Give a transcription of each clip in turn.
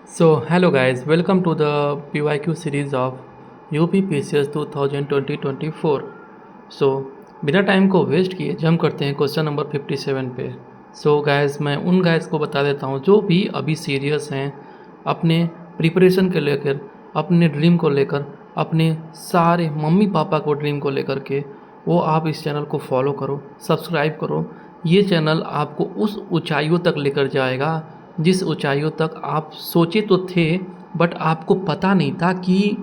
So, hello guys, welcome to the PYQ series of UP PCS 2020-24। सो बिना time को waste किए jump करते हैं क्वेश्चन नंबर 57 पे। सो गाइस, मैं उन गाइस को बता देता हूँ जो भी अभी सीरियस हैं अपने प्रिपरेशन के लेकर, अपने ड्रीम को लेकर, अपने सारे मम्मी पापा को ड्रीम को लेकर के, वो आप इस चैनल को फॉलो करो, सब्सक्राइब करो। ये चैनल आपको उस ऊंचाइयों तक लेकर जाएगा जिस ऊंचाइयों तक आप सोचे तो थे, बट आपको पता नहीं था कि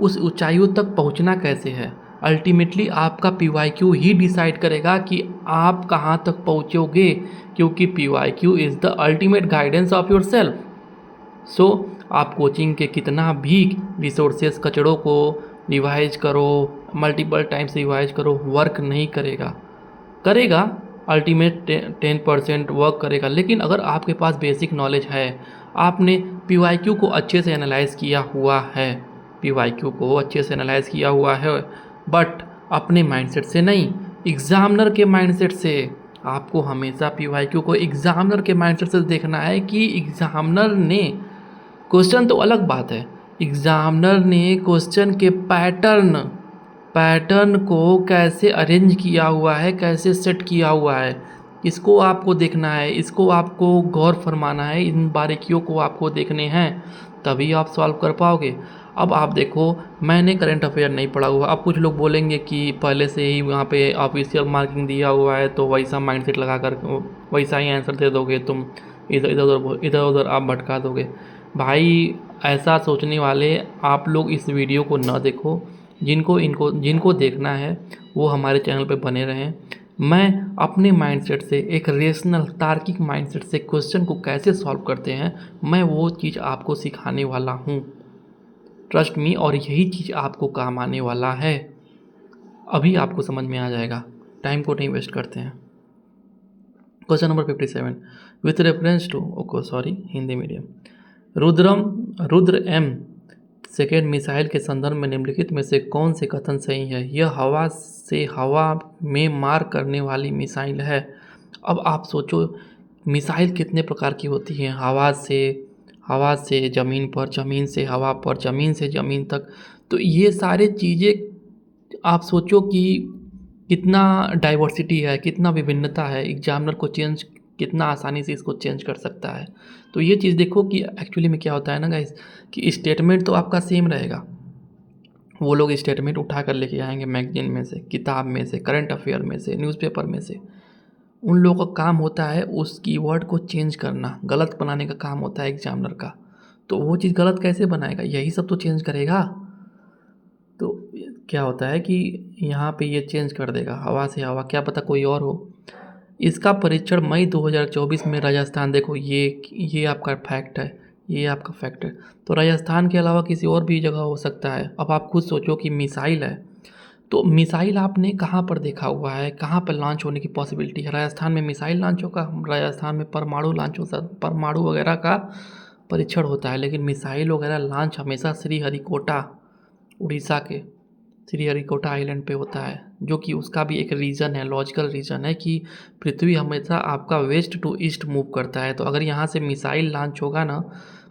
उस ऊंचाइयों तक पहुंचना कैसे है। अल्टीमेटली आपका PYQ ही डिसाइड करेगा कि आप कहां तक पहुंचोगे, क्योंकि PYQ is the ultimate guidance of your self. So आप कोचिंग के कितना भी रिसोर्सेज कचड़ों को रिवाइज करो, मल्टीपल टाइम्स रिवाइज करो, वर्क नहीं करेगा। करेगा, अल्टीमेट 10% वर्क करेगा। लेकिन अगर आपके पास बेसिक नॉलेज है, आपने PYQ को अच्छे से एनालाइज किया हुआ है, PYQ को अच्छे से एनालाइज किया हुआ है, बट अपने माइंडसेट से नहीं, एग्जामिनर के माइंडसेट से। आपको हमेशा PYQ को एग्जामिनर के माइंडसेट से देखना है कि एग्जामिनर ने, क्वेश्चन तो अलग बात है, एग्जामिनर ने क्वेश्चन के पैटर्न को कैसे अरेंज किया हुआ है, कैसे सेट किया हुआ है, इसको आपको देखना है, इसको आपको गौर फरमाना है, इन बारीकियों को आपको देखने हैं, तभी आप सॉल्व कर पाओगे। अब आप देखो, मैंने करंट अफेयर नहीं पढ़ा हुआ। अब कुछ लोग बोलेंगे कि पहले से ही वहाँ पे ऑफिशियल मार्किंग दिया हुआ है, तो वैसा माइंडसेट लगा कर वैसा ही आंसर दे दोगे तुम, इधर उधर आप भटका दोगे। भाई, ऐसा सोचने वाले आप लोग इस वीडियो को ना देखो। जिनको देखना है वो हमारे चैनल पे बने रहें। मैं अपने माइंडसेट से, एक रेशनल तार्किक माइंडसेट से क्वेश्चन को कैसे सॉल्व करते हैं, मैं वो चीज़ आपको सिखाने वाला हूँ। ट्रस्ट मी, और यही चीज़ आपको काम आने वाला है। अभी आपको समझ में आ जाएगा, टाइम को नहीं वेस्ट करते हैं। Question number 57, with reference to, ओको sorry, Hindi medium. Rudra M second missile के संदर्भ में निम्नलिखित में से कौन से कथन सही है? यह हवा से हवा में मार करने वाली मिसाइल है। अब आप सोचो, मिसाइल कितने प्रकार की होती हैं? हवा से ज़मीन पर, ज़मीन से हवा पर, ज़मीन से ज़मीन तक। तो ये सारे चीज़ें आप सोचो कि कितना डाइवर्सिटी है, कितना विभिन्नता है। एग्जामिनर को चेंज कितना आसानी से इसको चेंज कर सकता है। तो ये चीज़ देखो कि एक्चुअली में क्या होता है ना गाइस, कि स्टेटमेंट तो आपका सेम रहेगा। वो लोग स्टेटमेंट उठा कर लेके आएंगे मैगजीन में से, किताब में से, करंट अफेयर में से, न्यूज़पेपर में से। उन लोगों का काम होता है उस कीवर्ड को चेंज करना, गलत बनाने का काम होता है एग्जामिनर का। तो वो चीज़ गलत कैसे बनाएगा? यही सब तो चेंज करेगा। तो क्या होता है कि यहाँ पे ये चेंज कर देगा, हवा से हवा, क्या पता कोई और हो। इसका परीक्षण मई 2024 में राजस्थान, देखो ये आपका फैक्ट है, ये आपका फैक्ट है। तो राजस्थान के अलावा किसी और भी जगह हो सकता है। अब आप खुद सोचो कि मिसाइल है, तो मिसाइल आपने कहाँ पर देखा हुआ है, कहाँ पर लॉन्च होने की पॉसिबिलिटी है? राजस्थान में मिसाइल लॉन्च होगा, राजस्थान में परमाणु लॉन्च होता, परमाणु वगैरह का परीक्षण होता है, लेकिन मिसाइल वगैरह लॉन्च हमेशा श्रीहरिकोटा, उड़ीसा के श्रीहरिकोटा आइलैंड पे होता है, जो कि उसका भी एक रीज़न है, लॉजिकल रीज़न है कि पृथ्वी हमेशा आपका वेस्ट टू ईस्ट मूव करता है। तो अगर यहाँ से मिसाइल लॉन्च होगा ना,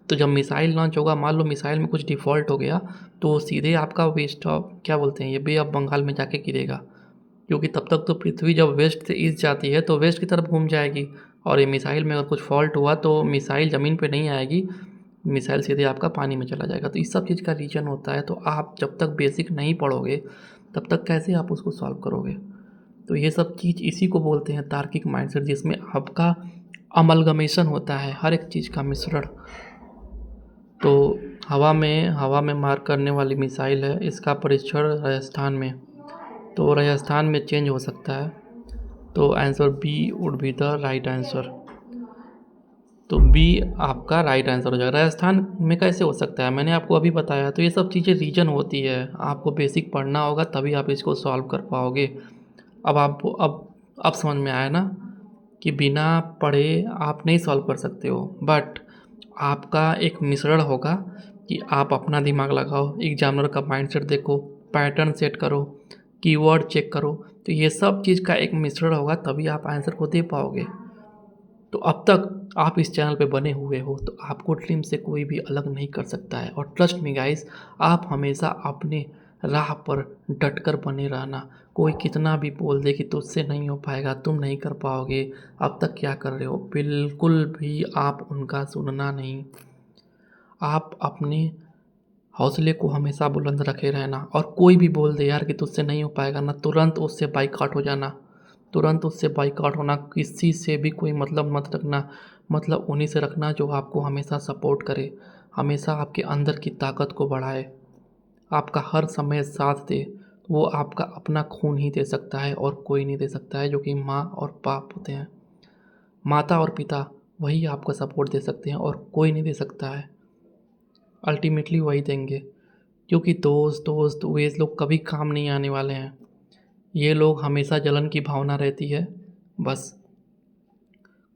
तो जब मिसाइल लॉन्च होगा, मान लो मिसाइल में कुछ डिफ़ॉल्ट हो गया, तो वो सीधे आपका वेस्ट ऑफ, क्या बोलते हैं, ये बे ऑफ बंगाल में जाके गिरेगा। क्योंकि तब तक तो पृथ्वी जब वेस्ट से ईस्ट जाती है तो वेस्ट की तरफ घूम जाएगी, और ये मिसाइल में अगर कुछ फॉल्ट हुआ तो मिसाइल ज़मीन पे नहीं आएगी, मिसाइल सीधे आपका पानी में चला जाएगा। तो इस सब चीज़ का रीज़न होता है। तो आप जब तक बेसिक नहीं पढ़ोगे तब तक कैसे आप उसको सॉल्व करोगे? तो ये सब चीज़ इसी को बोलते हैं तार्किक माइंडसेट, जिसमें आपका अमलगमेशन होता है, हर एक चीज़ का मिश्रण। तो हवा में मार करने वाली मिसाइल है, इसका परीक्षण राजस्थान में, तो राजस्थान में चेंज हो सकता है। तो answer b would be the right answer. तो बी आपका राइट आंसर हो जाएगा। राजस्थान में कैसे हो सकता है, मैंने आपको अभी बताया। तो ये सब चीज़ें रीजन होती है, आपको बेसिक पढ़ना होगा तभी आप इसको सॉल्व कर पाओगे। अब आपको अब समझ में आया ना कि बिना पढ़े आप नहीं सॉल्व कर सकते हो, बट आपका एक मिश्रण होगा कि आप अपना दिमाग लगाओ, एग्जामिनर का माइंडसेट देखो, पैटर्न सेट करो, कीवर्ड चेक करो। तो ये सब चीज़ का एक मिश्रण होगा, तभी आप आंसर को दे पाओगे। तो अब तक आप इस चैनल पे बने हुए हो तो आपको ड्रीम से कोई भी अलग नहीं कर सकता है। और ट्रस्ट मी गाइस, आप हमेशा अपने राह पर डट कर बने रहना। कोई कितना भी बोल दे कि तुझसे नहीं हो पाएगा, तुम नहीं कर पाओगे, अब तक क्या कर रहे हो, बिल्कुल भी आप उनका सुनना नहीं। आप अपने हौसले को हमेशा बुलंद रखे रहना। और कोई भी बोल दे यार कि तुझसे नहीं हो पाएगा ना, तुरंत उससे बाइकआउट हो जाना। तुरंत उससे बाइकआउट होना, किसी से भी कोई मतलब मत रखना। मतलब उन्हीं से रखना जो आपको हमेशा सपोर्ट करे, हमेशा आपके अंदर की ताकत को बढ़ाए, आपका हर समय साथ दे। वो आपका अपना खून ही दे सकता है और कोई नहीं दे सकता है, जो कि माँ और बाप होते हैं। माता और पिता वही आपको सपोर्ट दे सकते हैं और कोई नहीं दे सकता है। अल्टीमेटली वही देंगे, क्योंकि दोस्त वे लोग कभी काम नहीं आने वाले हैं। ये लोग हमेशा जलन की भावना रहती है बस।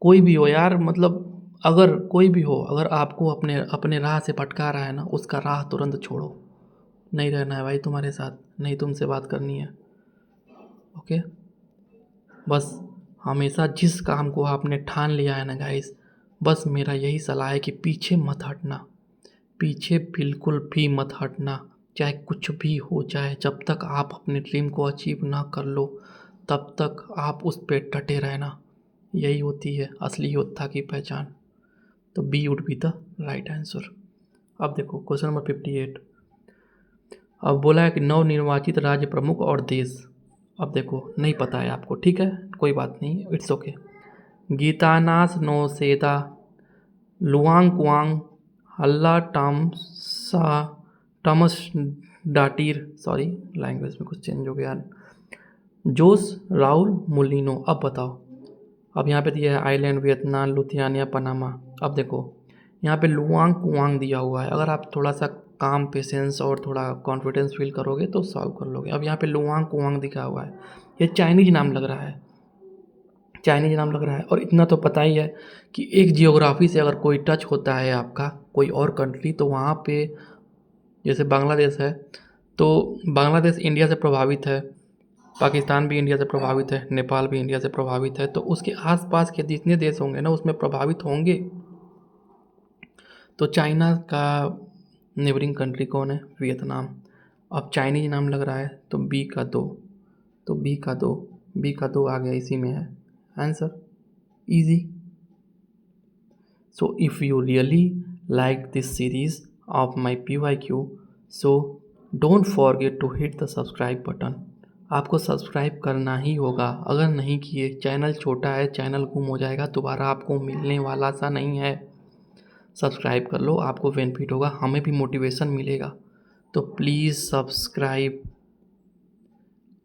कोई भी हो यार, मतलब अगर कोई भी हो, अगर आपको अपने अपने राह से भटका रहा है ना, उसका राह तुरंत छोड़ो। नहीं रहना है भाई तुम्हारे साथ, नहीं तुमसे बात करनी है। ओके, बस हमेशा जिस काम को आपने ठान लिया है ना गाइस, बस मेरा यही सलाह है कि पीछे मत हटना। पीछे बिल्कुल भी मत हटना, चाहे कुछ भी हो जाए। जब तक आप अपने ड्रीम को अचीव ना कर लो, तब तक आप उस पे डटे रहना। यही होती है असली योद्धा की पहचान। तो b would be the right answer. अब देखो क्वेश्चन नंबर 58। अब बोला है कि नवनिर्वाचित राज्य प्रमुख और देश। अब देखो नहीं पता है आपको, ठीक है, कोई बात नहीं, it's okay. गीतानास Nauseda, Luong Kuang, हल्ला टॉमस डाटिर, सॉरी लैंग्वेज में कुछ चेंज हो गया, जोस राउल मुलिनो। अब बताओ। अब यहाँ पे दिया है आइलैंड, वियतनाम, लुथियाना, पनामा। अब देखो यहाँ पे लुआंग कुआंग दिया हुआ है। अगर आप थोड़ा सा काम, पेशेंस और थोड़ा कॉन्फिडेंस फील करोगे तो सॉल्व कर लोगे। अब यहाँ पे लुआंग कुआंग दिखा हुआ है, ये चाइनीज नाम लग रहा है, चाइनीज नाम लग रहा है। और इतना तो पता ही है कि एक जियोग्राफी से अगर कोई टच होता है आपका, कोई और कंट्री, तो वहाँ पे जैसे बांग्लादेश है, तो बांग्लादेश इंडिया से प्रभावित है, पाकिस्तान भी इंडिया से प्रभावित है, नेपाल भी इंडिया से प्रभावित है, तो उसके आसपास के जितने देश होंगे ना उसमें प्रभावित होंगे। तो चाइना का नेबरिंग कंट्री कौन है? वियतनाम। अब चाइनीज नाम लग रहा है तो बी का दो, तो बी का दो, बी का दो आ गया, इसी में है answer, easy. So if you really like this series of my PYQ, so don't forget to hit the subscribe button। आपको सब्सक्राइब करना ही होगा, अगर नहीं किए चैनल छोटा है, चैनल गुम हो जाएगा, दोबारा आपको मिलने वाला सा नहीं है। सब्सक्राइब कर लो, आपको बेनिफिट होगा, हमें भी मोटिवेशन मिलेगा। तो प्लीज़ सब्सक्राइब,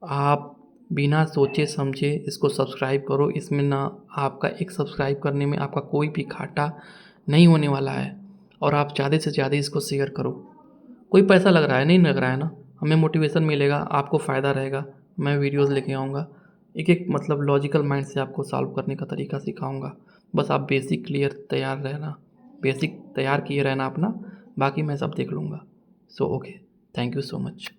आप बिना सोचे समझे इसको सब्सक्राइब करो। इसमें ना आपका एक सब्सक्राइब करने में आपका कोई भी घाटा नहीं होने वाला है। और आप ज़्यादा से ज़्यादा इसको शेयर करो। कोई पैसा लग रहा है? नहीं लग रहा है ना। हमें मोटिवेशन मिलेगा, आपको फ़ायदा रहेगा, मैं वीडियोस लेके आऊँगा, एक एक मतलब लॉजिकल माइंड से आपको सॉल्व करने का तरीका सिखाऊँगा। बस आप बेसिक क्लियर तैयार रहना, बेसिक तैयार किए रहना अपना, बाकी मैं सब देख लूँगा। So okay, thank you so much.